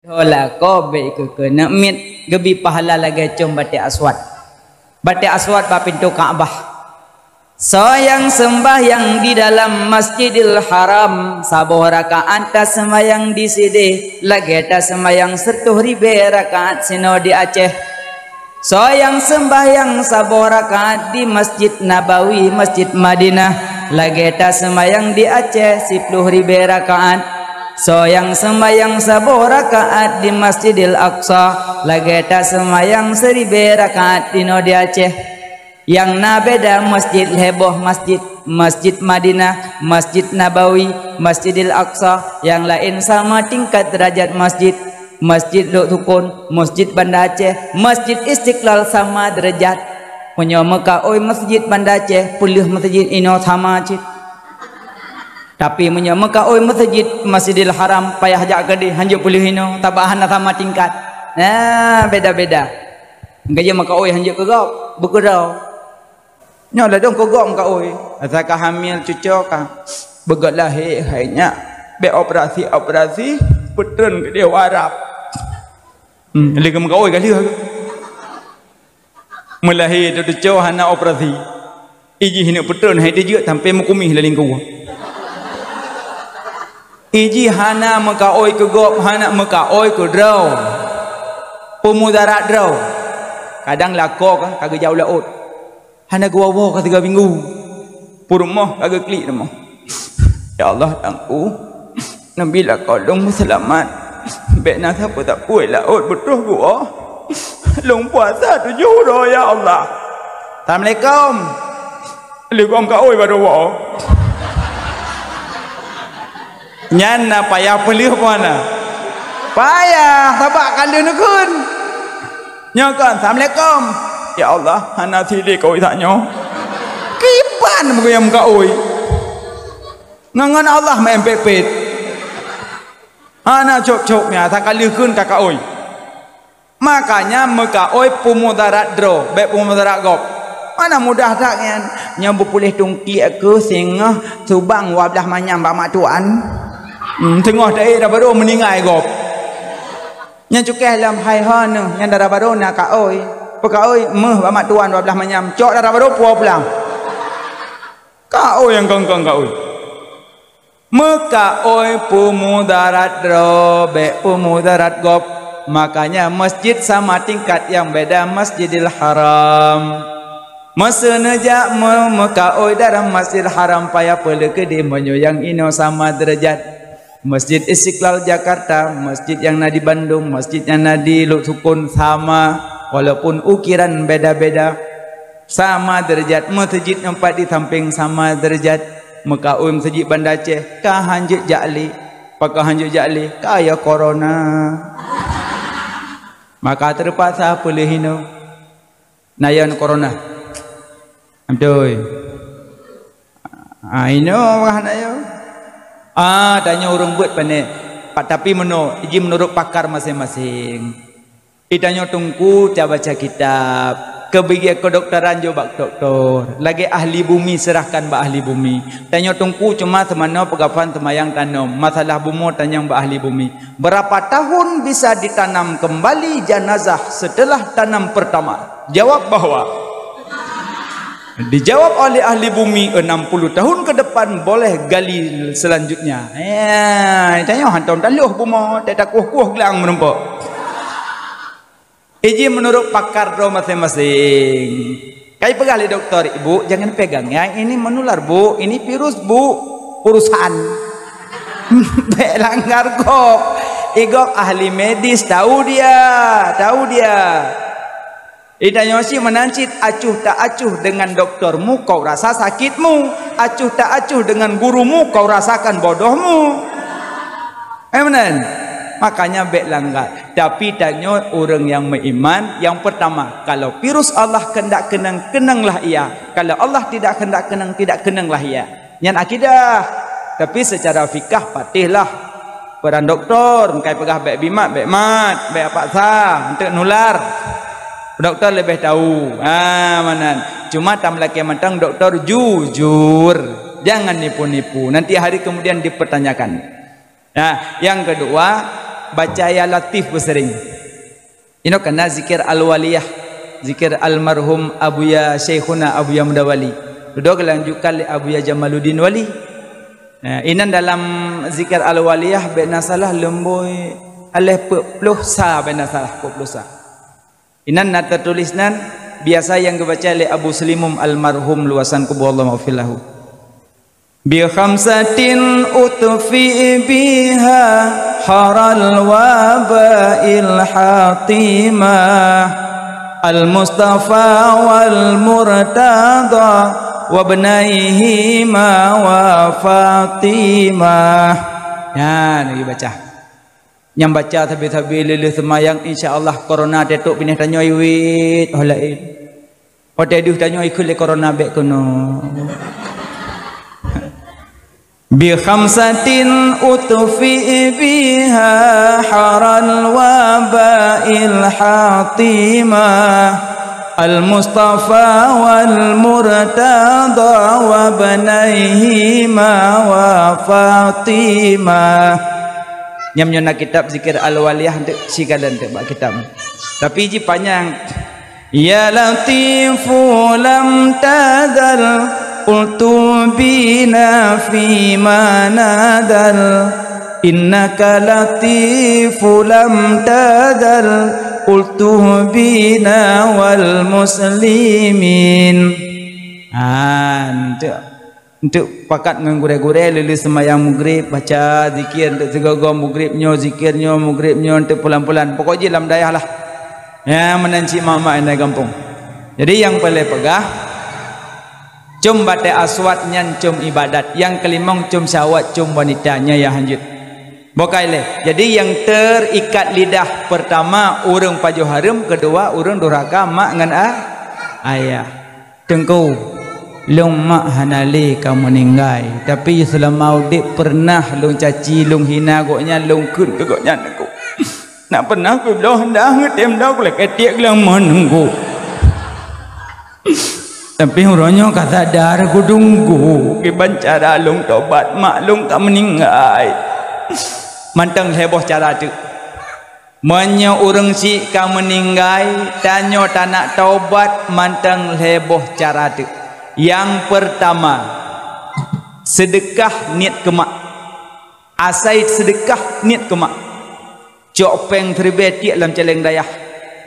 Hola kobe ke nak mit gebi pahala lagi cum batik aswad. Batik aswad ba pintu Ka'bah. Sayang sembahyang di dalam Masjidil Haram, sabuh rakaat ta sembahyang di sini, lagi ta sembahyang 10.000 rakaat sino di Aceh. Sayang sembahyang sabuh rakaat di Masjid Nabawi, Masjid Madinah, lagi ta sembahyang di Aceh 10.000 rakaat. Sayang sembahyang sabuh rakaat di Masjidil Aqsa, lagi ta sembahyang 1.000 rakaat dino di Aceh. Yang na beda masjid heboh masjid Madinah, Masjid Nabawi, Masjidil Aqsa, yang lain sama tingkat derajat masjid. Masjid Luktukun, Masjid Banda Aceh, Masjid Istiqlal sama derajat. Punya Mekah oi Masjid Banda Aceh, pulih masjid ino sama cit. Tapi punya Mekah oi Masjidil Haram payah jak gede hanjuk pulih ino, tabahan sama tingkat. Nah, beda-beda. Gaya Mekah oi hanjuk kegop, begerau. Nya lah dong kegop Mekah oi. Asakah hamil cucu kah? Begat lahir hanya be operasi petun ke dia warap. Lagi Mekah oi kali. Melahir tu cucu hana operasi. Iji hina petun hai dia sampai mukumi laling ku. Iji hana Mekah oi kegop, hana Mekah oi ke draw. Pemudarat draw. Kadang lako kan kagak jauh laut. Hana gua ke 3 minggu. Purmoh kagak klik nama. Ya Allah tangku. Nabilah kolong selamat. Bek nak siapa tak puai laut betul gua. Long puasa 7 dah ya Allah. Assalamualaikum. Waalaikumsalam kau oi baru wa. Nyana payah pelih mana? Payah sabak kali nukun. Nyakan Assalamualaikum. Ya Allah, hana sidi kau isaknya. Kipan mengayam kau oi. Ngangan Allah main pepet. Hana cok-coknya tak kali kun kakak oi. Makanya Mekah oi pemudarat draw, baik pemudarat gop. Mana mudah tak kan? Nyambu pulih tungki aku singa subang wablah manyam bamak tuan. Tengah daerah baru meninggal gop. Yang cukeh dalam hai hana yang darah baru nak kak oi. Pekak oi meh bamak tuan wablah manyam. Cok darah baru puas pulang. Kak oi yang kengkeng kak oi. Mekah oi pemudarat robe pemudarat gop. Makanya masjid sama tingkat yang beda Masjidil Haram. Masa nejak Mekah oi dalam Masjidil Haram payah peleke di menyo yang ino sama derajat. Masjid Istiqlal Jakarta, masjid yang ada di Bandung, masjid yang ada di Luktukun sama, walaupun ukiran beda-beda, sama derajat. Masjid empat di samping sama derajat. Mekah oi masjid Banda Aceh, kah hanjuk jakli, pakah hanjuk jakli, kaya corona. Maka terpaksa boleh hino. Nayan corona. Amdoi. Ino wah nayo. Tanya orang buat pandai. Tapi menurut pakar masing-masing. Itanya tungku baca kitab. Kebigian kedokteran coba doktor. Lagi ahli bumi serahkan ba ahli bumi. Tanya tungku cuma semana pegapan semayang tanam. Masalah bumi tanya ba ahli bumi. Berapa tahun bisa ditanam kembali jenazah setelah tanam pertama? Jawab bahwa dijawab oleh ahli bumi 60 tahun ke depan boleh gali selanjutnya. Tanya hantar taluh buma tak kuah-kuah gelang menempok. Iji menurut pakar do masing-masing. Kai pegali doktor, ibu jangan pegang ya. Ini menular bu, ini virus bu, urusan. Langgar kok. Igok ahli medis tahu dia. Ditanya si menancit acuh tak acuh dengan doktermu kau rasa sakitmu, acuh tak acuh dengan gurumu kau rasakan bodohmu. Benar. Makanya baik langgar. Tapi tanya orang yang beriman, yang pertama, kalau virus Allah kendak kenanglah ia. Kalau Allah tidak kendak tidak kenanglah ia. Yang akidah. Tapi secara fikah patihlah peran doktor, kai pegah baik bimat, baik mat, baik apa sah untuk nular. Doktor lebih tahu. Mana? Cuma tam laki mentang doktor jujur. Jangan nipu-nipu. Nanti hari kemudian dipertanyakan. Nah, yang kedua, baca ya latif bersering. Ini kena zikir al-waliyah, zikir almarhum Abuya Syekhuna Abuya Mudawali. Duduk lanjutkan Abuya Jamaluddin Wali. Inan dalam zikir al-waliyah bena salah lemboi alih pepluh sa bena salah pepluh sa. Inan nak tertulisnan biasa yang dibaca oleh Abu Selimum almarhum luasan kubur Allah maghfirlahu. Bi khamsatin utfi biha haral wabail hatimah al mustafa wal murtada wa ibnaihi ma wa fatimah. Ya, lagi baca. Yang baca tapi lele semayang insya-Allah corona tetuk pindah tanya iwit holain. Pada duh tanya ikut le corona bek kono. Bi khamsatin utfi biha haral wabail hatimah al mustafa wal murtada wa ibnaihi ma wa fatimah. Nyam-nyam kitab zikir al-waliyah untuk sikalan untuk buat kitab. Tapi ji panjang. Ya latifu lam tadal qultu bina fi manadal innaka latifu lam tadal qultu bina wal muslimin. Untuk pakat dengan gure-gure lili semayang maghrib baca zikir untuk segaga maghribnya zikirnya maghribnya untuk pulang-pulang pokoknya dalam dayah lah ya menanci mak-mak yang kampung. Jadi yang boleh pegah cum batai aswat nyan cum ibadat, yang kelimang cum syawat cum wanitanya ya hanjut bokaile. Jadi yang terikat lidah pertama urang pajuh harum, kedua urang durhaka mak ngan ayah tengkau long mak hanali kamu meninggal tapi selama udik pernah long caci long hina goknya long kun ke goknya aku nak pernah aku belah dah ngetem dah aku ketiak lang menunggu tapi orangnya kata dar aku tunggu kiban cara long tobat mak long tak meninggal mantang heboh cara tu manya orang si kamu meninggal tanya tak nak taubat mantang heboh cara tu. Yang pertama sedekah niat kemak asai sedekah niat kemak cok peng teribet tiak dalam celeng dayah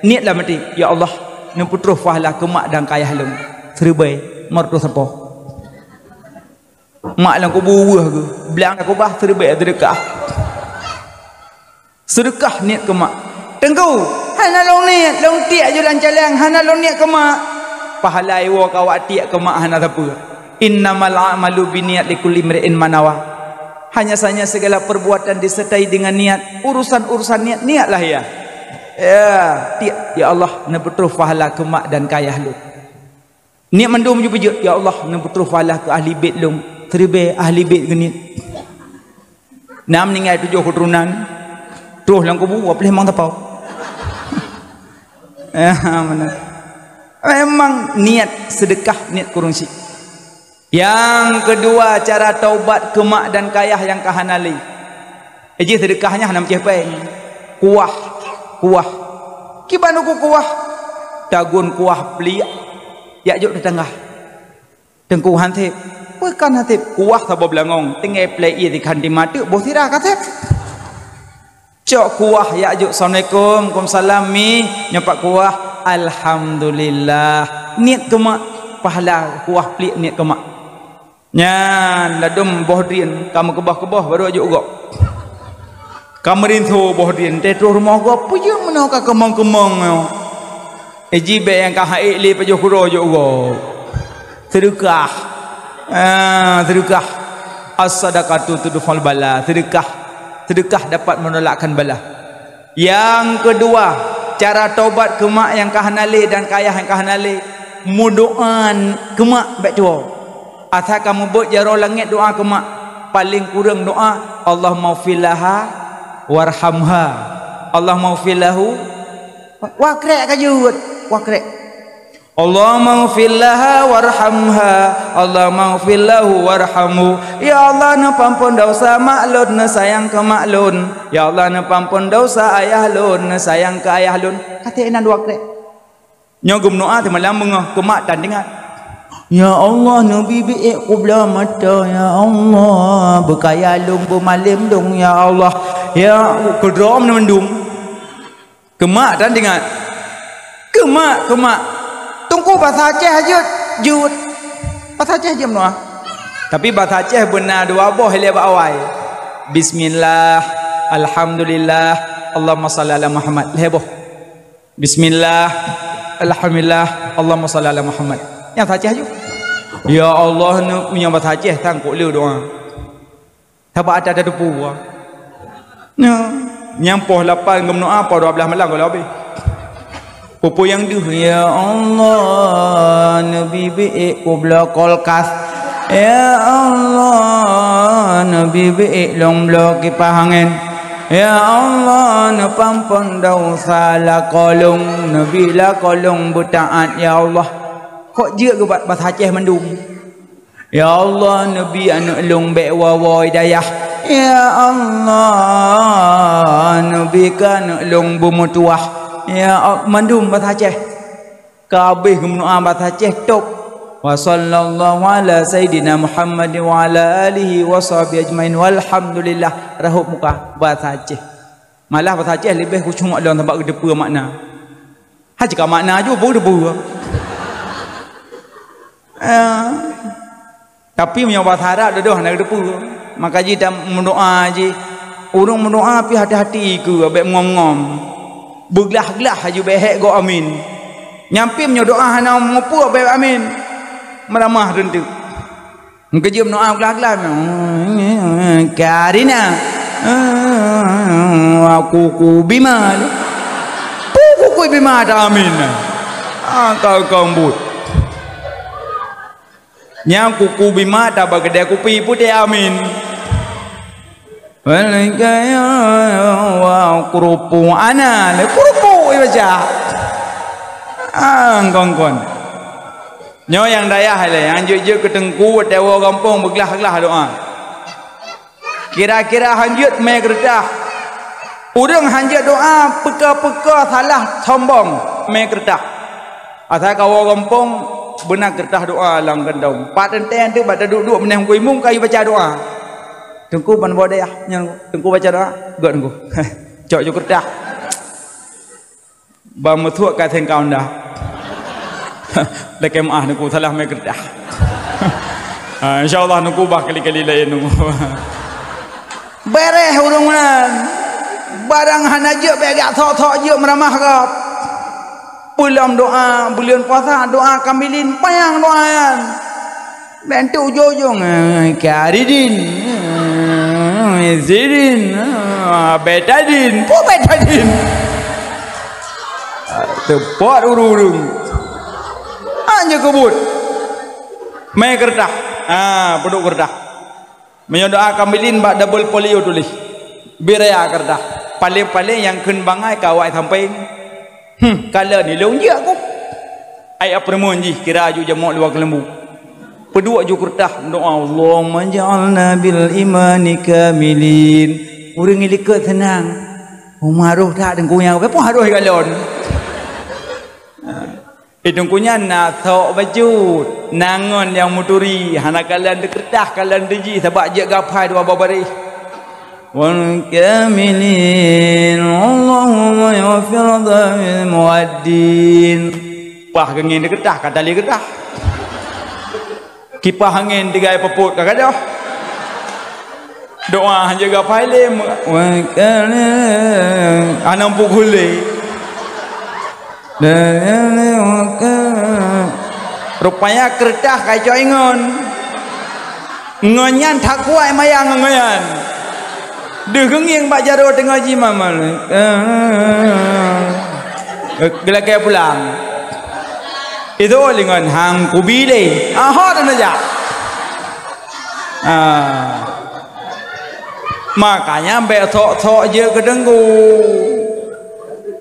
niat lah mati ya Allah nan putruh fahlah kemak dan kayah lung teribet mertu sampo mak lang ko buah ke belang aku bah teribet sedekah niat kemak tengku hana long niat long tiak je dalam celeng hana long niat kemak pahala iwa kawak tiak ke mak hana apa innamal a'malu biniat likulli imri'in manawa. Hanya saja segala perbuatan disertai dengan niat, urusan-urusan niat lah ya tiak ya Allah na betul pahala ke mak dan kayah lu niat mandum ju bejut ya Allah na betul pahala ke ahli bait lu terbe ahli bait genit nam ningai 7 keturunan tuh lang kubu boleh mang tapau mana memang niat sedekah niat kurungsi. Yang kedua cara taubat ke mak dan kayah yang kahanali. Eji sedekahnya hanam cepeng. Kuah. Kibanu ku kuah. Dagun kuah pelia. Ya juk di tengah. Tengku hantip. Bukan hantip. Kuah sabo belangong. Tinggal play di kanti mati. Boh tirah katip. Cok kuah ya juk. Assalamualaikum. Waalaikumsalam mi. Nyopak kuah. Alhamdulillah niat kemak pahala kuah pelik niat kemak nyan ladum bohdrin kamu kebah baru aja ugok kamu rintu bohdrin tetro rumah gua punya mana ka kemang-kemang eji be yang ka haik li pajo kuro aja ugok sedekah as-sadaqatu tudfal bala sedekah dapat menolakkan bala. Yang kedua cara taubat ke mak yang kahanali dan kayah yang kahanali mudoan ke mak baik tua asal kamu buat jaro langit doa ke mak paling kurang doa Allah maghfirlaha warhamha Allah maghfirlahu wakrek kajut wakrek Allahumma ighfir laha warhamha, Allahumma ighfir lahu warhamhu. Ya Allah na pampun dosa maklun na sayang ke maklun. Ya Allah na pampun dosa ayah lun na sayang ke ayah lun. Kata ina dua krek. Nyogum doa ti malam mengah ke mak tandingan. Ya Allah nabi bi'ik qubla mata ya Allah berkaya lung bermalim dong ya Allah. Ya kedrom na mendung. Ke mak tandingan. Ke mak tunggu bahasa Aceh aja jut bahasa Aceh aja menua tapi bahasa Aceh benar dua boh lebat awal bismillah alhamdulillah Allahumma salli ala Muhammad leboh bismillah alhamdulillah Allahumma salli ala Muhammad yang bahasa Aceh aja ya Allah punya bahasa Aceh tangkuk liu doa sebab ada depu nyampoh lapan gemnoa apa 12 malam kalau habis Pupu yang duh ya Allah Nabi bi'ik qubla kolkas ya Allah Nabi bi'ik long blok kipas angin ya Allah na pampun dosa la kolong Nabi la kolong butaat ya Allah kok je ke bahasa Aceh mendung ya Allah Nabi anak long bek wawa hidayah ya Allah Nabi kan long bumutuah ya mandum bahasa Aceh kabeh gemnoa bahasa Aceh top wa sallallahu ala sayidina Muhammad wa ala alihi wa sahbihi ajmain walhamdulillah rahub muka bahasa Aceh malah bahasa Aceh lebih ku cuma dalam tempat depa makna ha cakap makna je baru depa tapi punya bahasa Arab dah nak depa maka ji dah mendoa ji urang mendoa pi hati-hati ke abek ngom-ngom bergelah-gelah haju behek go amin nyampi menyodoa hana mengupu abek amin meramah rentu kerja mendoa gelah-gelah karina aku bima kuku bima ada amin kau kambut nyam kuku bima ada bagedai kupi putih amin walikaya wa kurupu ana le kurupu baca kongkon nyo yang dayah le yang je ketengku dewa kampung bergelah-gelah doa kira-kira hanjut mai kerdah urang hanjut doa peka-peka salah sombong mai kerdah asal kawa kampung benar kerdah doa lang gendong pat enten tu bat duduk meneh kuimung kayu baca doa tunggu pan bodeh yang tunggu baca doa gak tunggu cok jo kerdah ba muthuk ka theng kaun dah lekem nunggu salah mai kerdah insyaallah nunggu bah kali-kali lain nunggu bereh urang man barang hana je begak thok-thok je meramah kap pulam doa bulan puasa doa kamilin payang doaan bentuk jojong karidin zirin betadin betadin tepat urung hanya kebut mai kertas peduk kertas menyodoa kamilin bak double polio tulis biraya kertas paling-paling yang ken bangai kawai sampai kala ni long je aku ai apremun ji kira aju jamak luar kelembu pedua ju kertas doa Allahumma ja'alna bil imani kamilin urang ilika tenang umaruh tak dengkunya apa haruh galon dengkunya na thok bajut nangon yang muturi hana kalan de kertas kalan deji sebab je gapai dua babari wal kamilin Allahumma yaghfir dzamil muaddin pah gengin de kertas kata li kertas kipas angin digai peput kakak dah doa jaga palim anam pukuli rupanya kertas kaca ingon ngonyan tak kuat mayang ngonyan dengeng bak jaro tengah ji mamal gelak pulang itu dengan hang kubile hot aja makanya betok je kedengku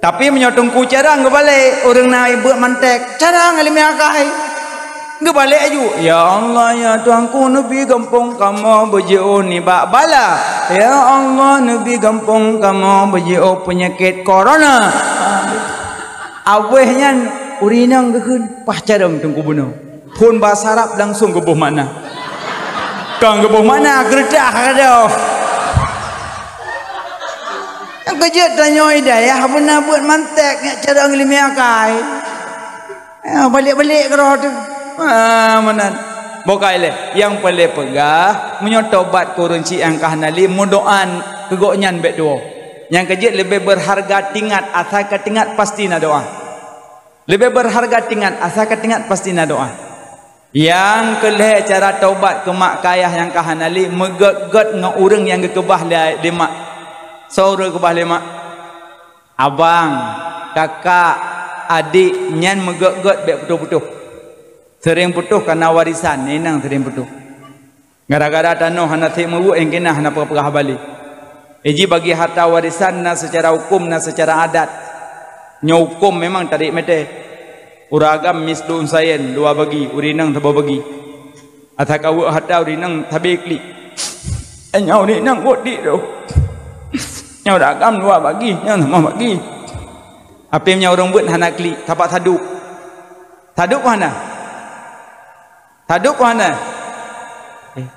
Tapi menyotongku carang ke balik orang naik buat mantek carang alim akai ke balik aju. Ya Allah ya Tuhanku Nabi gampung kamu berjauh ni bak bala. Ya Allah Nabi gampung kamu berjauh penyakit corona. Awehnya urinang keun pah carang tungku bunuh. Pun bahasa Arab langsung ke buh mana. Kang ke buh mana gerdah kada. Kerja tanya hidayah benar buat mantek nak cara ngelimi akai. Balik-balik ke roh tu. Mana? Bokai le yang paling pegah menyotobat kurunci angkah nali mudoan kegoknyan bet doa. Yang kerja lebih berharga tingkat asal ketingkat pasti na doa. Lebih berharga tingkat asal ketingkat pasti na doa. Yang kelih cara taubat ke mak kayah yang kahanali meget-get dengan orang yang kekebah di mak. Saudara ke balik mak abang kakak adik nyan meget-get bek putuh-putuh sering putuh karena warisan nenang sering putuh gara-gara tanah hana tik mewu engkenah hana pegah balik eji bagi harta warisan na secara hukum na secara adat nya hukum memang tarik mete uragam mislu unsayen dua bagi urinang tabo bagi atakawu harta urinang tabekli enya urinang godi do yang ragam dua bagi, yang sama bagi. Apa yang orang buat hana klik, tapak taduk. Taduk mana? Taduk mana?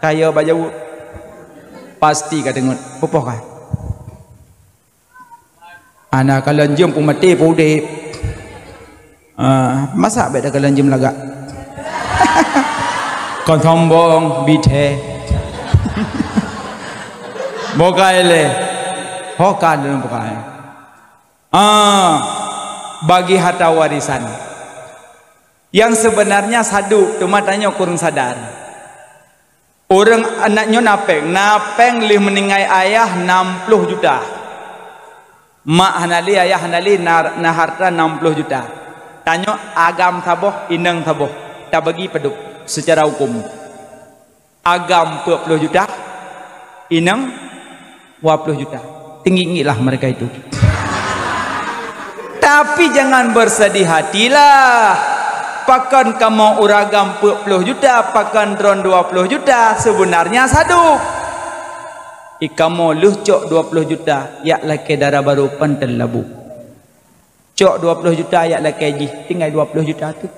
Kaya bajau. Pasti kata ngut, popoh kan? Anak kalau jom pun mati pun udip. Masa beda kalau jom lagak. Kon sombong, bite. Bokai le. Hokan dalam perkara. Bagi harta warisan. Yang sebenarnya saduk, cuma tanya kurang sadar. Orang anaknya napeng lih meningai ayah 60 juta. Mak hanali ayah hanali na harta 60 juta. Tanya agam taboh, inang taboh. Tak bagi peduk secara hukum. Agam 40 juta, inang 20 juta. Tinggi-tinggilah mereka itu. Tapi jangan bersedih hatilah. Pakan kamu uragam 40 juta, pakan drone 20 juta, sebenarnya saduk. Ikamu luh cok 20 juta, yak laki darah baru pantel labu. Cok 20 juta, yak laki ji, tinggal 20 juta tu.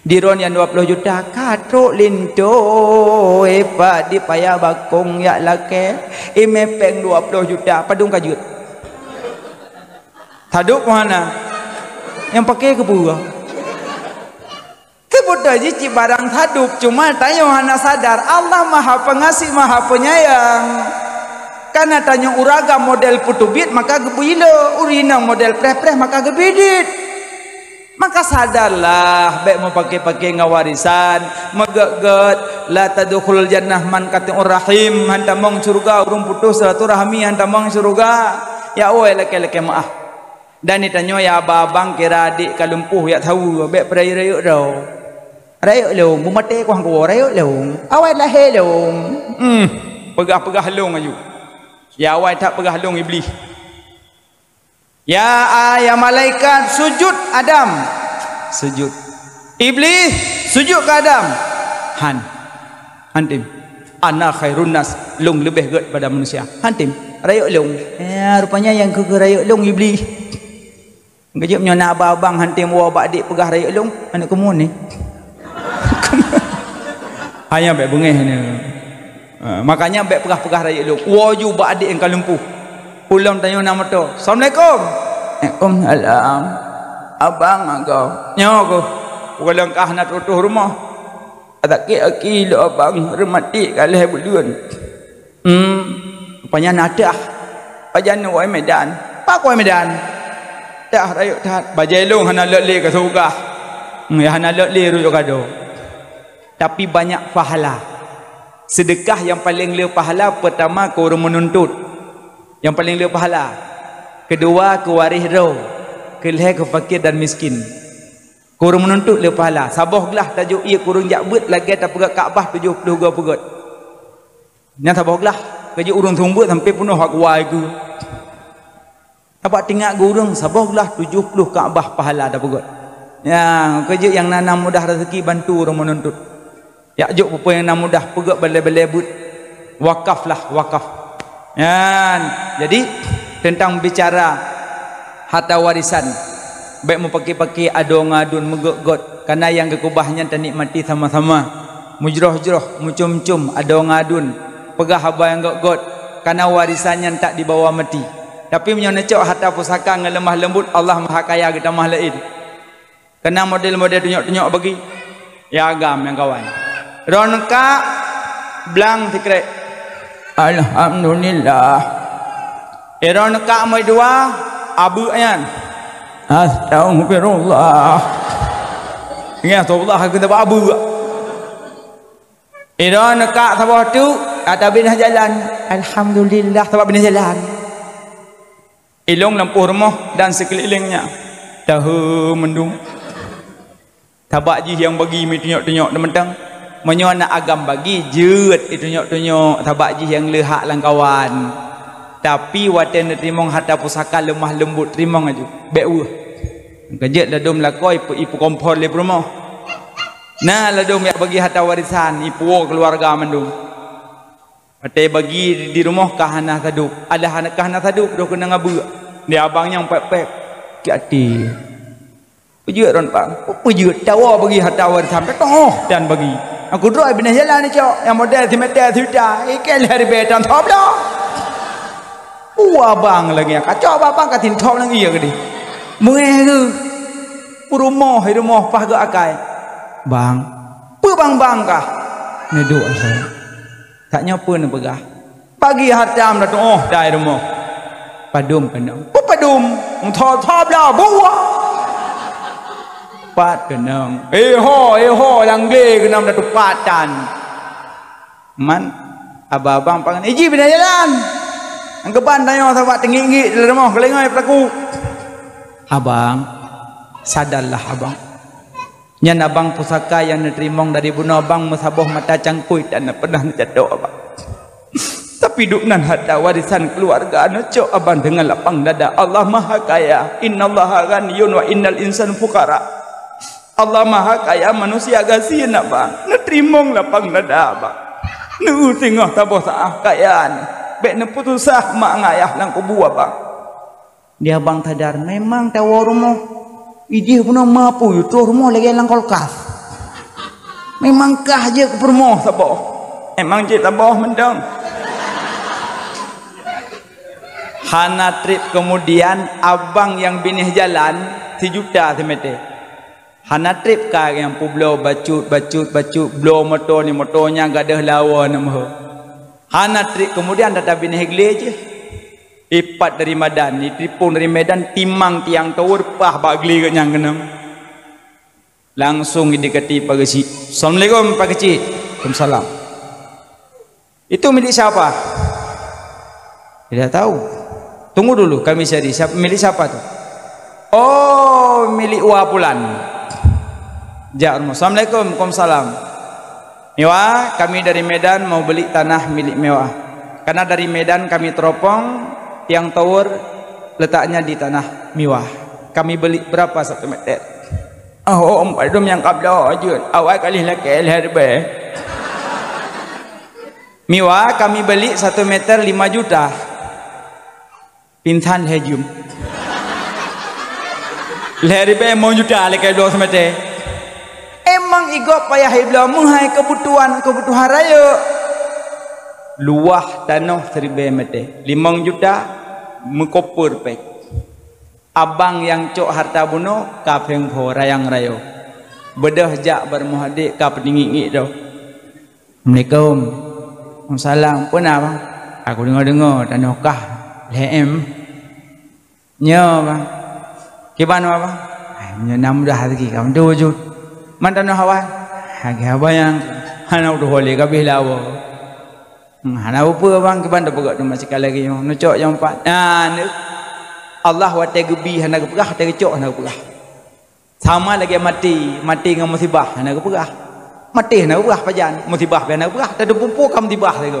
Diron yang 20 juta katruk linto epa di payah bakong yak laki imepeng 20 juta padung kajut taduk mana yang pakai kepura kebudah jici barang taduk cuma tanya hana sadar Allah maha pengasih maha penyayang karena tanya uraga model putubit maka gebilo urina model preh-preh maka gebidit. Maka sadarlah baik mau pakai ngawarisan megeget la tadkhulul jannah man katur rahim hantamong surga urung putus silaturahmi hantamong surga ya oi laki-laki maaf dan ditanya ya babang kira adik kalumpuh ya tahu baik perayuk dah rayuk long bumate ko hangko rayuk long awai lah helong pegah-pegah long aju ya awai tak pegah long iblis. Ya malaikat sujud Adam sujud iblis sujud ke Adam hantim ana khairun nas long lebih good pada manusia hantim rayuk long rupanya yang ke rayuk long iblis ngejep nyona abang hantim wa badik pegah rayuk long anak kemun ni hanya baik bengeh ni makanya baik pegah-pegah rayuk long waju badik yang kalumpuh pulang tanya nama tu Assalamualaikum Waalaikumsalam abang agau nyawa aku kalau kah nak tutuh rumah tak ki lo abang remati kalih bulan rupanya nadah pajan wai medan pak wai medan dah rayuk tat bajelong hana le ke surga ya hana le rujuk kado tapi banyak pahala sedekah yang paling le pahala pertama ke orang menuntut yang paling le pahala kedua ke waris roh kelih ke fakir dan miskin kurang menuntut le pahala sabah gelah tajuk ia kurang jak bet lagi tak pegat Kaabah 72 pegat nya sabah gelah kerja urang tumbuk sampai penuh hak wai ku Apa tinggal gurung sabahlah 70 Kaabah pahala dah pegot. Ya, kerja yang nanam mudah rezeki bantu orang menuntut. Ya juk apa yang nanam mudah pegot balai-balai but. Wakaf lah, wakaf. Ya, jadi tentang bicara harta warisan. Baik mau pakai-pakai adong adun megot-got karena yang kekubahnya tak nikmati sama-sama. Mujroh-jroh, mucum-cum, adong adun. Pegah haba yang got-got karena warisannya tak dibawa mati. Tapi menyonecok harta pusaka dengan lemah lembut Allah Maha Kaya kita mah lain. Kena model-model tunjuk-tunjuk bagi ya agam yang kawan. Ronka blang tikrek. Alhamdulillah. Ronka mai dua abu ayan. Astagfirullah. Ya Allah aku tak abu. Ronka sabah tu ada binah jalan. Alhamdulillah sebab binah jalan. Ilung lampu rumah dan sekelilingnya tahu mendung tabak ji yang bagi mi tunjuk-tunjuk teman-teman menyo nak agam bagi jeut tunjuk-tunjuk tabak ji yang lehak lang kawan tapi waten terima harta pusaka lemah lembut terima aju bewa kejet ladum lakoi ipu kompor le rumah nah ladum yak bagi harta warisan ipu keluarga mendung Ate bagi di rumah kahana taduk. Ada anak kahana taduk dah kena ngabu. Dia abang yang pek-pek. Kiati. Pejut ron bang. Pejut tawa bagi harta warisan toh dan bagi. Aku droi bina jalan ni cok. Yang model si meter sudah. Ikel hari betan top dah. Abang lagi kacau abang katin top lagi ya gede. Mengeh ke. Rumah pah ke akai. Bang. Bang kah? Neduk saya. Tak nyapa nak pegah. Pagi hatam dah tu dah rumah. Padum kenang. Padum. Thop dah buah. Pat kenang. Ho langge kenang dah tu patan. Man abang pangan. Iji bina jalan. Anggapan tanya sahabat tinggi dalam rumah kelengai pelaku. Abang sadarlah abang. Yang abang pusaka yang diterima dari bunuh abang musabah mata cangkui dan pernah jatuh abang. Tapi duknan harta warisan keluarga cok abang dengan lapang dada. Allah Maha Kaya. Innallaha ghaniyun wa innal insan fuqara. Allah Maha Kaya manusia gasin abang. Nerima lapang dada abang. Nu tengah tabah saah kayaan. Bek ne putusah mak ngayah lang kubu abang. Dia abang sadar memang tawa rumah. Idih pun mampu itu rumah lagi lang kolkas. Memangkah je ke rumah sabah. Emang je tabah mendang. Hana trip kemudian abang yang binih jalan 3 juta semete. Hana trip kah yang publo bacut blow motor ni motornya gadah lawa nama. Hana trip kemudian data binih gle je. Ipat dari Medan, dipun dari Medan timang tiang tower pah bagli ke nyang kenang. Langsung didekati Pak Kecik. Assalamualaikum Pak Kecik. Waalaikumsalam. Itu milik siapa? Tidak tahu. Tunggu dulu kami cari milik siapa tu? Oh, milik Wapulan. Assalamualaikum. Waalaikumsalam. Mewah, kami dari Medan mau beli tanah milik Mewah. Karena dari Medan kami teropong tiang tower letaknya di tanah Mewah. Kami beli berapa 1 meter? Oh, padum yang kabla aja. Awal kali lagi LHB. Mewah kami beli 1 meter 5 juta. Pintan hejum. LHB mau juta lagi 2 meter. Emang igop payah ibla menghai kebutuhan raya. Luah tanah 1000 meter 5 juta mengkopur pek. Abang yang cok harta bunuh kapeng ho rayang rayo. Bedah jak bermuhadik ka peninggi dah. Assalamualaikum. Waalaikumsalam. Pun abang. Aku dengar tanah kah LM. Nya bang. Kiban abang? Nya 6 dah lagi kamu wujud. Man tanah hawa. Harga bayang hana udah boleh kabeh lawa. Hana apa bang keban dah pegat tu masih lagi nak cok yang 4. Allah wa tegebi hana kepegah tegecok hana kepegah. Sama lagi mati dengan musibah hana kepegah. Mati hana kepegah pajan, musibah hana kepegah, tak ada pupuk kam tibah lagi.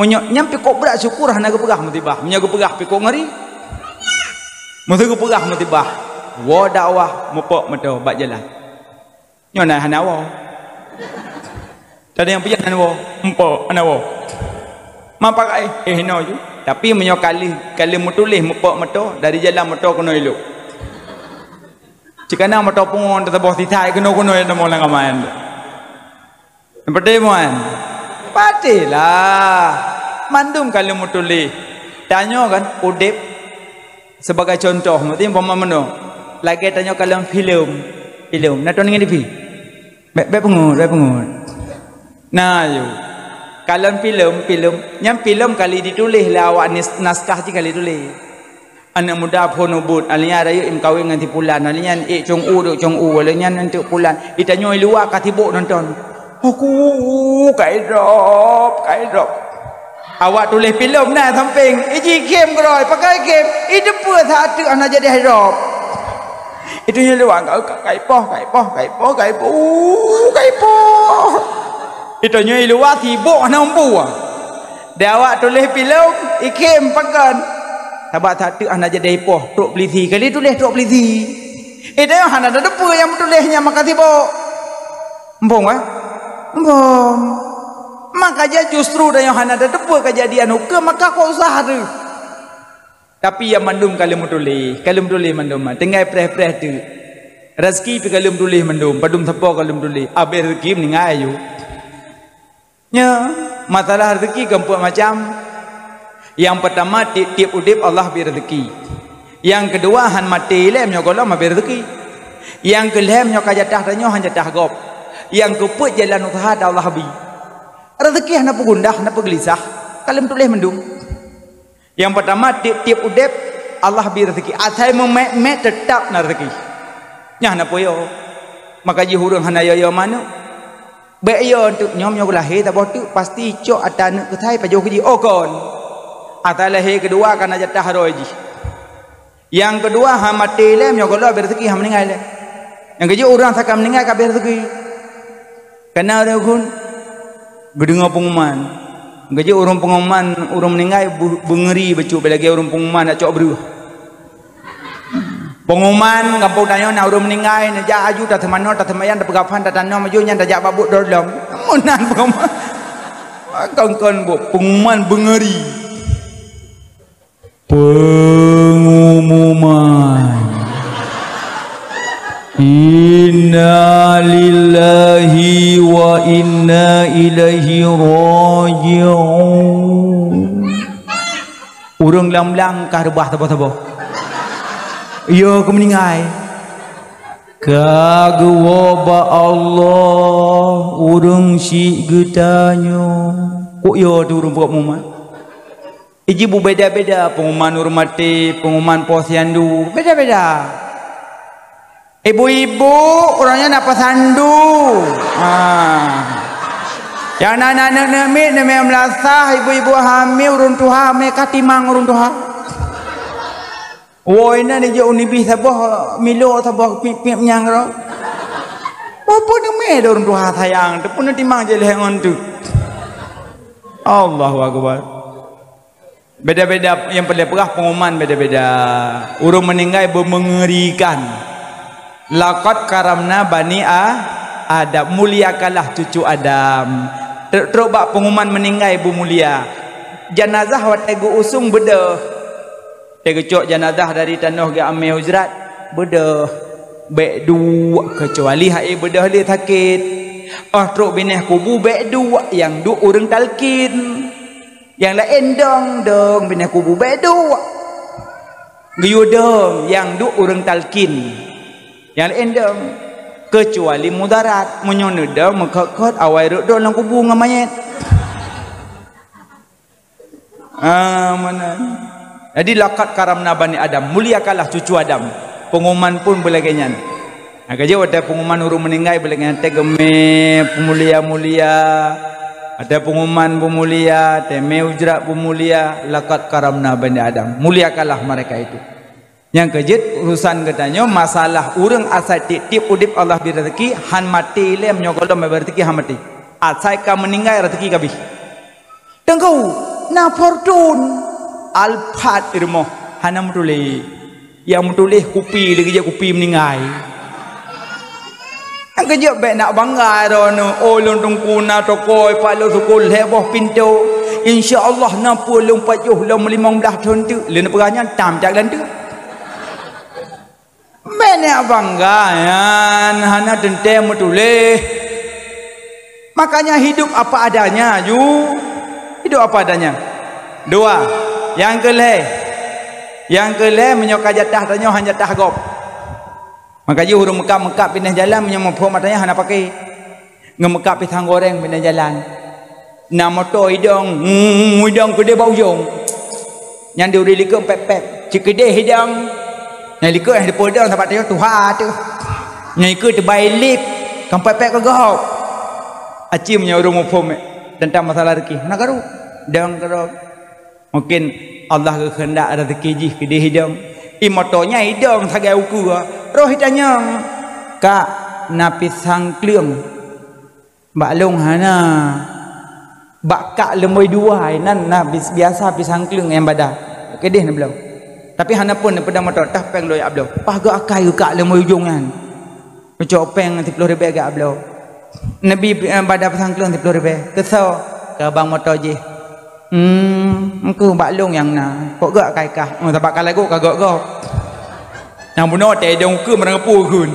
Nyampe kok berat syukur hana kepegah musibah, menyago pegah pikok ngari. Mesti ku perah mutibah. Wa dakwah mupok meto bak jalan. Nyona hanawa. Tadi yang pian hanawa, empok hanawa. Mapak no ju. Tapi menyo kali mutulih mupok meto dari jalan meto kono elok. Jika nak meto pungon tetap titai kono ada molang amayan. Seperti muan. Patilah. Mandum kali mutulih. Tanya kan udip sebagai contoh mesti umpama meno. Lagi tanya kalau film. Nak tonton di film. Baik pengut. Nah, yo. Kalau yang film kali ditulis lah awak naskah je kali tulis. Anak muda pun ubud, alnya rayu im kawin nganti pulan, alnya cong u, alnya nanti pulan. Ditanya luar katibuk nonton. Aku kaidrop. Awak tulis film nah samping. Iji game keroi, pakai game. Itu pun satu anak jadi haidrop. Itu yang luar kaipoh. Itu yang luar sibuk anak umpu. Dia awak tulis film, ikim pakan. Tabak satu anak jadi haipoh. Tok peliti kali tulis tok peliti. Itu yang anak ada apa yang tulisnya maka sibuk. Empung Empung. Maka dia justru dah yang anak ada apa kejadian hukum maka kau usaha tu. Tapi yang mandum kalau tulis mandum tinggal preh tu. Rezeki pi kalau tulis mandum, padum sepo kalau tulis. Abe rezeki meninggal ayu. Nya, masalah rezeki keempat macam. Yang pertama tiap udip Allah beri rezeki. Yang kedua han mati lem nyogolam beri rezeki. Yang kelem nyok jatah tanyo han jatah gop. Yang keempat jalan usaha Allah beri. Rezeki hana pegundah, hana pegelisah. Kalau tulis mandum. Yang pertama tiap udip Allah beri rezeki. Asal memek tetap na rezeki. Nya hana poyo. Maka ji hurung hana yo manu. Baik yo untuk nyom lahir tak tu pasti cok atana ke thai pajo ji okon. Atau lahir kedua karena jatah roji. Yang kedua ha mati lem yo kalau rezeki ha meninggal lem. Yang kedua orang sakam meninggal ka rezeki. Karena ada kun gedengar pengumuman. Gaji orang pengumuman orang meninggal bengeri becuk belagi orang pengumuman nak cok beru. Pengumuman kampung tanya nak orang meninggal nak jak aju tak temano tak temayan tak pegafan tak tanam maju nya tak jak babuk dalam. Munan pengumuman. Kongkon bu pengumuman bengeri. Pengumuman. Inna lillahi wa inna ilaihi raji'un. Urang lam-lam kah rebah tabo-tabo. Yo kemeninggal. Kagwa ba Allah urang si getanyo. Kok yo tu urang buat pengumuman. Iji bu beda-beda pengumuman urmati, pengumuman posyandu, beda-beda. Ibu-ibu orangnya nak pasandu. Yang anak-anak nemik melasah, ibu-ibu hamil urun tuha mereka timang urun tuha. Woi na ni je unibi sabah milo sabah pip nyang ro. Apa nemik urun tuha sayang, tu pun timang je lehengon tu. Allahu akbar. Beda-beda yang paling perah pengumuman beda-beda. Urung meninggal mengerikan. Laqad karamna bani Adam, muliakanlah cucu Adam. Terobak pengumuman meninggal ibu mulia. Jenazah wat ego usung beda. Tegecok jenazah dari tanah ke ame hujrat beda. Baik dua kecuali hai beda dia sakit. Truk bineh kubu baik dua yang duk urang talkin. Yang lain dong bineh kubu baik dua. Guyudong yang duk urang talkin. Yang endam kecuali mudarat menyoneda mengkekot awai rukdo dalam kubur dengan mayat. Mana? Jadi laqad karamna bani Adam, muliakanlah cucu Adam. Pengumuman pun belaganyan. Kerja ada pengumuman urung meninggal belaganyan tegeme pemulia-mulia. Ada pengumuman pemulia, teme ujrat pemulia, laqad karamna bani Adam. Muliakanlah mereka itu. Yang kejut urusan katanya masalah urang asal tip udip Allah beri rezeki han mati lem nyogolom beri rezeki han mati. Asal ka meninggal rezeki kabih. Tengkau na fortune alfat irmo hanam tuli. Yang menulis kupi dia kerja kupi meninggal. Yang kerja baik nak bangga rono. Oh lontong kuna tokoi palo sukul heboh pintu. Insya-Allah 64 juh 15 tahun tu. Lena peranya tam cak lan tu. Banyak bangga yan hana tentem menulis. Makanya hidup apa adanya ju. Hidup apa adanya. Dua. Yang kelih menyokak jatah tanya hanya jatah gop. Maka je hurung Mekah pindah jalan menyomong matanya hana pakai. Ngemekak pisang goreng pindah jalan. Nak motor hidung gede bau jong. Yang dia udah likut pep-pep. Cik gede hidung. Yang likut yang depan dia tempat dia Tuhan tu. Yang ikut terbaik lip. Kan pep-pep ke gop. Acim punya urung mufum tentang masalah rezeki. Nak garu? Dang garu. Mungkin Allah kehendak rezeki jih gede hidung. Motornya hidung sagai uku. Roh hitanya. Kak napi sang kliung. Bak long hana. Bakak lemoi dua nan na biasa pisang keling yang badan. Kedih nak belum. Tapi hana pun pada motor tah peng loy ablo. Pah ga akai kak lemoi ujung kan. Pecok peng 10,000 gak ablo. Nabi badan pisang keling 10,000. Kesau ke bang motor je. Engkau bak long yang na. Kok ga akai kah. Oh tak bakal lagu kagak go. Yang bunuh teh dong ke merangapu kun.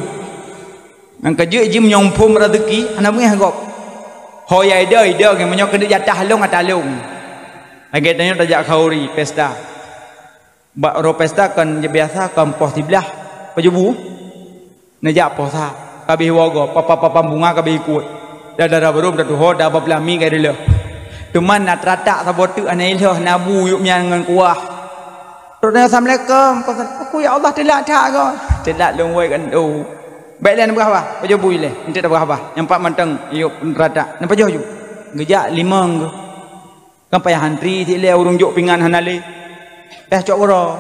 Nang kerja jim nyompom rezeki hana mengah gop. Hoyai dah yang menyok kena jatah long atau long. Lagi tanya tajak khauri pesta. Bak ro pesta kan biasa kan pos sebelah pajubu. Najak posa. Kabeh wago papa bunga kabeh ikut. Dah baru dah tuh dah berpelami kai dulu. Cuman nak teratak sabotu anai loh nabu yuk nya dengan kuah. Terus assalamualaikum. Aku ya Allah telak tak ko. Telak long wei kan tu. Baiklah nak berapa? Pajuh bui le. Nanti dah berapa? Yang 4 manteng yuk rata. Nak pajuh ju. Gejak 5 ke. Kan payah hantri ti le urung juk pingan hanale. Dah cok ro.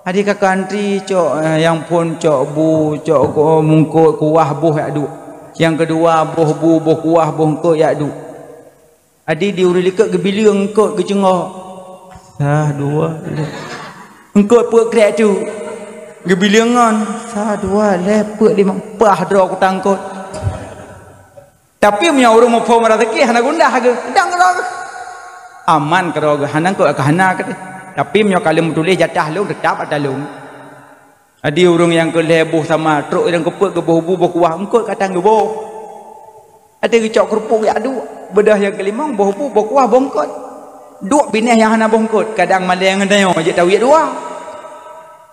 Adik kakak hantri cok yang pun cok bu cok mungkut kuah buh yak du. Yang kedua buh kuah buh engkut yak du. Adik diuri likat gebiling engkut ke cengok. Dua. Engkut puak krek tu. Gebilingan dua lepek 5 pah draw aku tangkut. Tapi punya urung mau pom rezeki hana gundah ke. Dang ro. Aman ke ro hana ko ke hana ke. Tapi punya kali tulis jatah lu tetap ada lu. Adi urung yang ke lebuh sama truk yang kepek ke boh kuah engkut katang ge boh. Ada kecok kerupuk ya adu. Bedah yang kelima boh kuah bongkot. Duk bineh yang hana bongkot. Kadang maleng ngandayo je tawit dua.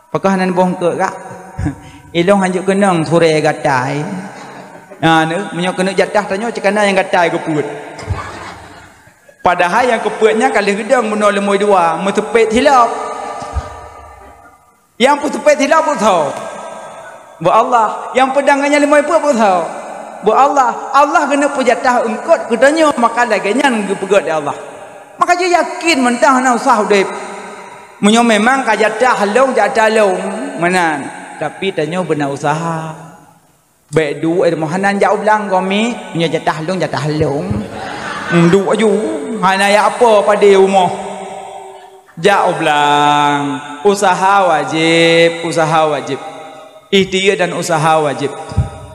Apakah nan bongkok kak? Ilong hanjuk kenang sore gatai. Nah, ne menyok kena jatah tanya cekana yang gatai keput. Padahal yang keputnya kali gedang menol lemoi dua, metepet hilap. Yang putepet hilap pun tahu. Bu Allah, yang pedangannya lemoi pun tahu. Bu Allah, Allah kena pejatah engkot ketanya maka laganya ngepegat Allah. Maka dia yakin mentah na usah udip. Menyo memang kajatah halong jatah long mana tapi tanya benar usaha baik du mohanan jauh belang kami punya jatah halong du aju hana ya apa pada rumah jauh belang usaha wajib ikhtiar dan usaha wajib.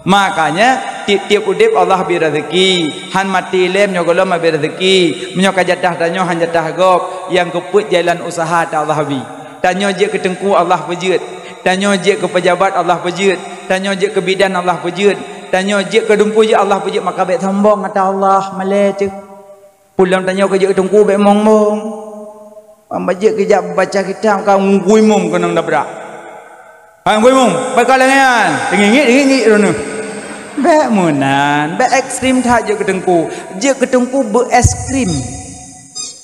Makanya tiap-tiap udip Allah beri rezeki. Han mati lem nyogolom beri rezeki. Menyok jatah tanyo han jatah gop. Yang keput jalan usaha tak Allah beri. Tanyo je ke tengku Allah pejut. Tanyo je ke pejabat Allah pejut. Tanyo je ke bidan Allah pejut. Tanyo je ke dumpu je Allah pejut. Maka baik sombong kata Allah malai tu. Pulang tanyo ke je ke tengku baik mong-mong. Baca kejap baca kitab kau ngui mum kenang dabrak. Hang ngui mum bakal lengan. Dengingit rono. Baik munan, baik ekstrim tak je ketengku beres krim.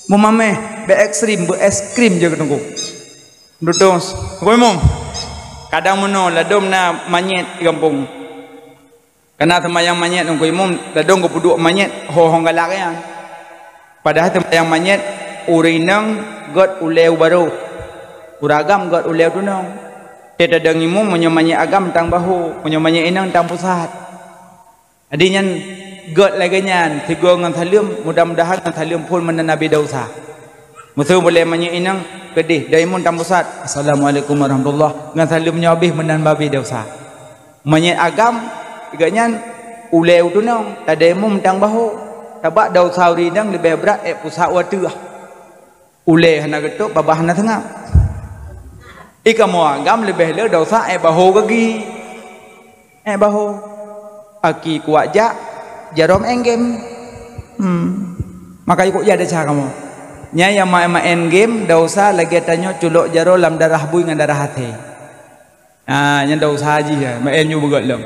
Memameh, baik ekstrim beres krim je ketengku. Duduk, kau mom. Kadang mono ladom na manyet di kampung. Karena temayang manyet kau mom, ladom kau puduk manyet hohong galak yang. Padahal temayang manyet urinang got uleu baru. Uragam got uleu tu nong. Tidak ada ngimu menyamanya agam tang bahu, menyamanya inang tang pusat. Adinyan god lagi nyan, tiga ngan thalum, mudah-mudahan ngan thalum pun mana Nabi dosa. Musuh boleh menyenang kedih daimun tambusat. Assalamualaikum warahmatullahi. Ngan salam nyabih menan babi dosa. Menyet agam iganya uleu tu nong tadaimu mentang bahu. Tabak daun sauri dang lebih berat pusat watu. Ule hana getuk babah hana tengah. Ika mo agam lebih le dosa bahu gagi. Bahu. Aki kuat jak jarom enggem. Maka ikut jadi cara kamu. Nya yang main game dosa lagi tanya culuk jaro lam darah bui dengan darah hati. Nya dosa aja ya, main nyu begat lam.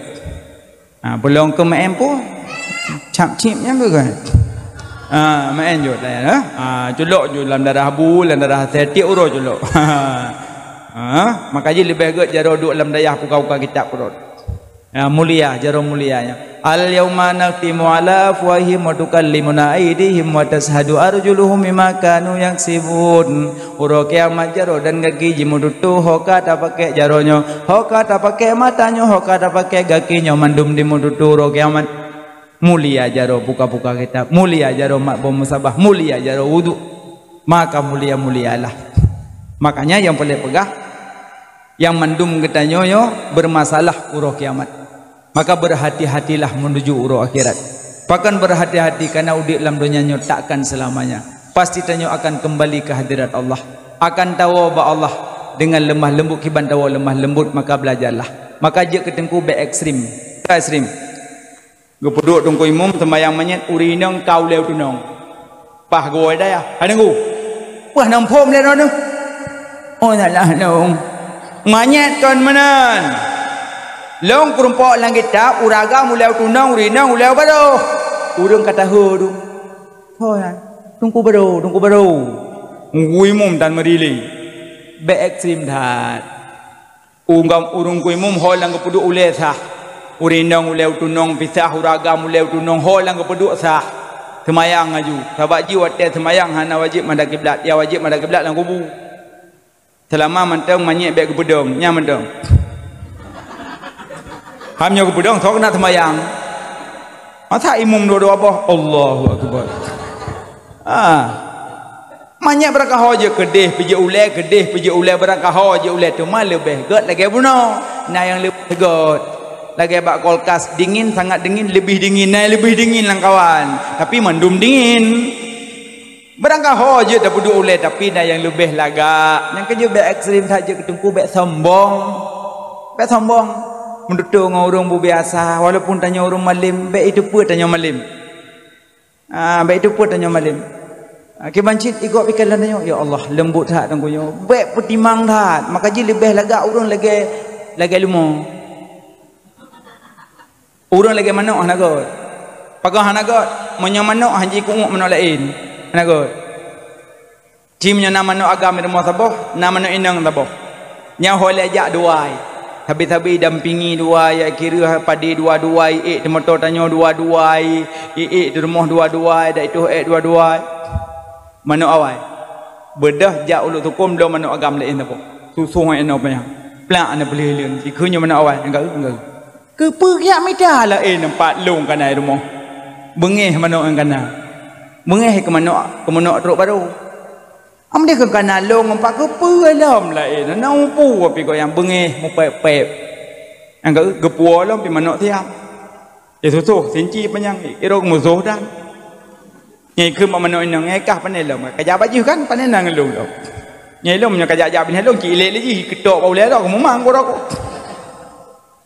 Belum ke main pun cap cipnya begat. Main jod lah. Culuk ju lam darah bui, lam darah hati tiap uro culuk. Maka jadi lebih begat jaro duk lam dayah puka-puka kitab perut. Mulia jaro mulianya. Al yauma naqtimu ala afwahihim wa tukallimuna aydihim wa tashhadu arjuluhum bima kanu yaksibun. Uro kiamat jaro dan kaki jimudutu hoka ta pakai jaronyo, hoka ta pakai matanya, hoka ta pakai kakinya mandum di mudutu uro kiamat. Mulia jaro buka-buka kitab, mulia jaro makbum musabah, mulia jaro wudu. Maka mulia-mulialah. Makanya yang boleh pegah yang mandum ketanyo bermasalah uro kiamat. Maka berhati-hatilah menuju uro akhirat. Bahkan berhati-hati karena udik dalam dunia takkan selamanya. Pasti tanyo akan kembali ke hadirat Allah. Akan tahu bahwa Allah dengan lemah lembut kiban tahu lemah lembut maka belajarlah. Maka je ketengku be ekstrim. Ekstrim. Gepuduk tungku imum sembayang menyet urinang kau leu tunong. Pah goy dah ya. Hadengku. Wah nampom le no. Oh nalah nong. Manyet kon menan. Long kerumpok langit tak uraga mulai tunang urinang mulai bado. Urang kata hedu. Hoyan. Tungku bado. Nguimum dan merili. Be ekstrim dah. Ungam urung kuimum holang kepudu uleh sah. Urinang mulai tunang pisah uraga mulai tunang holang kepudu sah. Semayang aju. Sabak jiwa teh semayang hana wajib mandang kiblat. Ya wajib mandang kiblat lang kubu. Selama manteng manyek be kepedong, nya manteng. Hamnya kepedong thok nak semayang. Masa imum dua-dua apa? Allahu akbar. Manyek berakah hoje kedih pije ulai berakah hoje ulai tu mal lebih got lagi buno. Nah yang lebih got. Lagi bak kulkas dingin sangat dingin lebih dingin lebih dingin lang kawan. Tapi mendum dingin. Berangkah hoje dah budu ulai tapi dah yang lebih laga. Yang kerja be ekstrim saja ketungku be sombong. Be sombong. Mendutuk dengan orang biasa walaupun tanya orang malim baik itu pun tanya malim baik itu pun tanya malim kebancit ikut pikiran tanya ya Allah lembut tak tangguhnya baik petimang tak maka je lebih lagak orang lagi lumo orang lagi manok hanagot pagah hanagot menyamanok hanji kunguk manok lain hanagot cimnya nama manok agama rumah taboh nama manok inang taboh nyaho lejak duai Habis-habis dampingi dua ya kira padi dua-dua temotor tanya dua-dua di rumah dua-dua dak itu dua-dua mana awal bedah jak uluk tukum do mana agam lain apa susuh yang apa yang plak ana boleh leun dikunya mana awal enggak ke peryak medah lah nampak long kana rumah bengih mana ang kana bengih ke mana teruk baru am dia ke kana long empat ke pelam lain nampu api ko yang bengih mu pep angka gepuo long pi manok tiap susuh sinci panjang iro muzuh dan nyai ke manok nang ngekah panai long kajak baju kan panai nang long long nyai long nya kajak panai long cilek lagi ketok bau le dak memang ko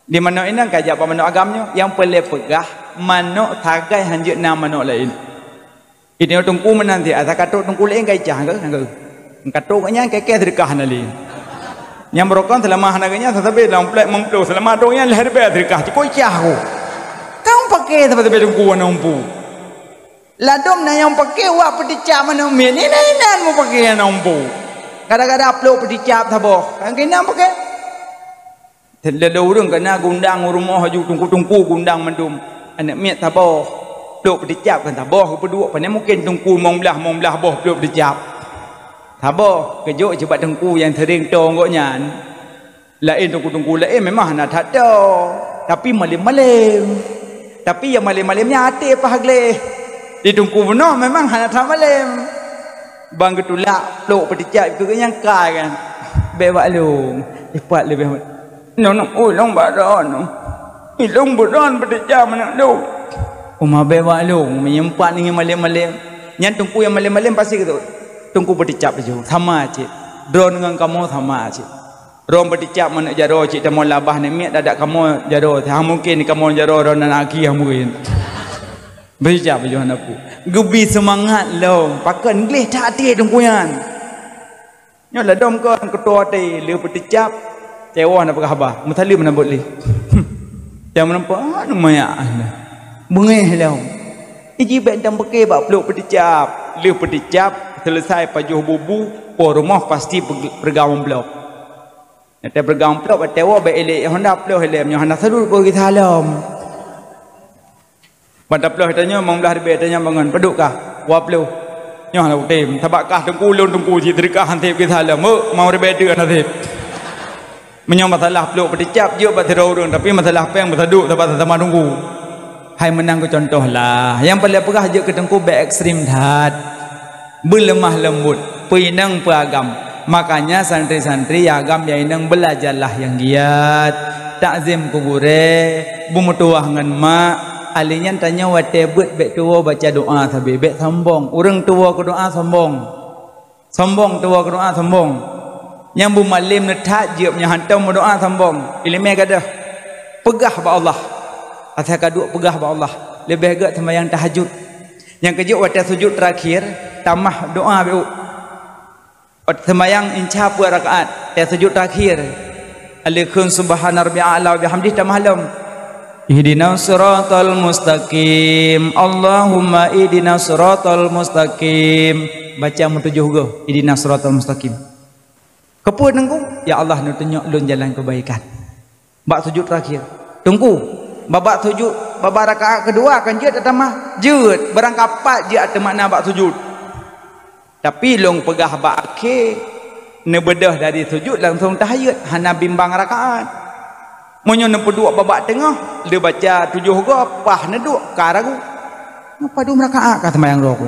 di manok nang kajak manok agamnya yang pelai pegah manok tagai hanjut nama manok lain. Ini tungku menanti, ada kato tungku lain gajah ke? Kato kanya keke sedekah nali. Yang merokok selama hanaganya tetapi dalam plek mengplo selama dongnya leher be sedekah. Cikoi cahu. Kau pakai tetapi tungku nampu. Ladom na yang pakai wa pedicap mana men ini nan mau pakai nampu. Kadang-kadang upload pedicap tabo. Kan kena pakai. Terlalu urang kena gundang rumah haju tungku-tungku gundang mendum. Anak miat tabo. Peluk berdicap kan tabah berdua pandai mungkin tungku mong belah boh peluk berdicap tabah kejut cepat tungku yang sering tonggoknya lain tungku lain memang nak tak ada tapi malim-malim tapi yang malim-malimnya hati apa hagle di tungku benar memang nak tak malim bang getulak peluk peticap ke yang kai kan bebak long cepat lebih no long badan long badan peticap mana do umah bebak long menyempat dengan malam-malam yang tungku yang malam-malam pasti gitu tungku peticap je sama cik drone dengan kamu sama cik rom peticap mana jaro cik temu labah ni miat dadak kamu jaro mungkin kamu jaro ron aki mungkin berjap je aku gebi semangat long pakai English tak hati tungkuyan nyolah dom ke ketua teh le peticap cewah nak khabar mutali mana boleh jangan nampak namanya bengeh long iji bentang pakai bak peluk peticap le peticap selesai pajuh bubu po rumah pasti bergaung blok nanti bergaung blok tewa be elek honda peluk helem honda sedul ko kita halam pada peluk tanya mong belah be tanya bangun peduk kah wa peluk nyoh la utem tabakkah tungku lun tungku ji terikah hantip kita halam mau be de nanti menyong masalah peluk peticap je bat terorong tapi masalah peng bertaduk tabat sama tunggu hai menang ko contoh lah yang paling pegah je ke tungku be ekstrim dhat berlemah lembut pinang peragam makanya santri-santri agam yang inang belajarlah yang giat takzim kubure bumutuah ngan mak alinya tanya wate bet bek tua baca doa sabi bek sombong urang tua ke doa sombong tua ke doa sombong yang bu malim netat je nya hantam doa sombong ilmu gadah pegah ba Allah asal kaduk pegah ba Allah lebih agak sembahyang tahajud yang kejut wate sujud terakhir tamah doa bu sembahyang insya puas rakaat sujud terakhir alaikum subhana rabbiyal a'la wa bihamdihi tamah lam ihdinas siratal mustaqim Allahumma ihdinas siratal mustaqim baca menuju go ihdinas siratal mustaqim kepun nengku ya Allah nu tunjuk lun jalan kebaikan bak sujud terakhir tunggu babak sujud babak rakaat kedua kan je tamah jeut barang kapat je ada makna bak sujud tapi long pegah bak akhir ne bedah dari sujud langsung tahiyat hana bimbang rakaat monyo ne peduk babak tengah dia baca 7 go pah ne duk karagu ngapa du rakaat ka sembahyang rok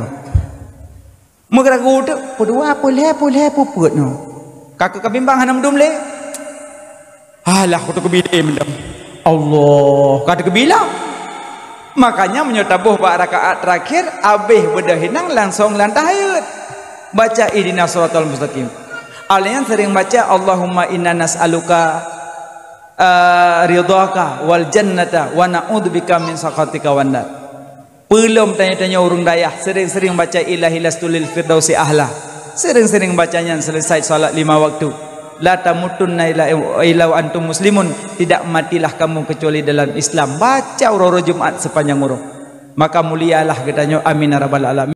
mo karagu tu pedua puleh puput no kakak kebimbang hana mendum le alah aku tu kebide mendam Allah kata kebilang makanya menyotabuh bak rakaat terakhir habis bedah hinang langsung lantahiyat baca ihdinas siratal mustaqim alian sering baca Allahumma inna nas'aluka ridhaka wal jannata wa na'udzubika min sakhatika wan nar belum tanya-tanya urung dayah sering-sering baca ilahi lastulil firdausi ahla sering-sering bacanya selesai salat 5 waktu la tamutunna illa wa antum muslimun tidak matilah kamu kecuali dalam Islam baca urut Jumat sepanjang urut maka mulialah katanya amin ya rabbal alamin